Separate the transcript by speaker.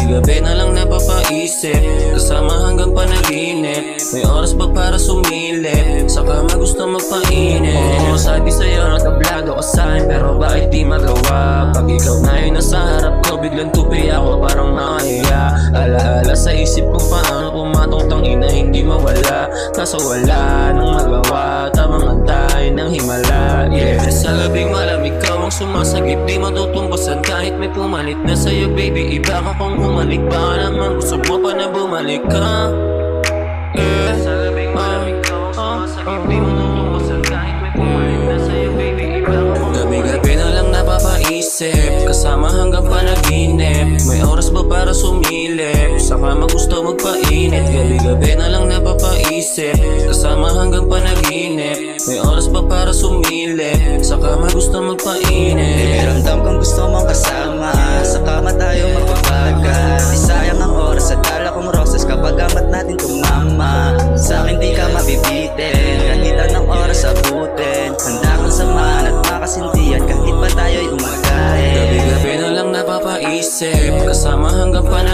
Speaker 1: Gabi-gabi na lang napapaisip, kasama hanggang panaginip. May oras ba para sumilip, sa kama gusto magpainit. Oo, sabi sa'yo natablado ka sa'kin, pero bakit di magawa? Pag ikaw na yung nasa harap ko, biglang tupi ako parang nakahiya. Alaala sa isip ko paano pumatong tangina hindi mawala. Kaso wala nang magawa, tamang antay ng himala. Yeah, sa labing malamig ka ang sumasagip, di matutumbasan kahit may pumalit na sa'yo baby. Iba ka kung bumalik, baka naman gusto mo pa na bumalik ka. Yeah, sa labing malamig ka ang sumasagip, di matutumbasan kahit may pumalit na sa'yo baby. Iba ka kung gabi-gabi na lang napapaisip, kasama hanggang panaginip. May oras ba para sumilip, sa kama gusto magpainit. Gabi-gabi na lang napapaisip, kasama hanggang panaginip. May oras ba para sumilip, sa kama gusto magpainit.
Speaker 2: Ramdam kong gusto mong kasama, sa kama tayo magbabaga. Di sayang ang oras at dala kong roses kapag amat natin tumama. Sa akin di ka mabibitin, kahit anong oras abutin. Handa kang samahan at makasintihan kahit pa tayo'y umagahin.
Speaker 1: Gabi-gabi na lang napapaisip, kasama hanggang panaginip.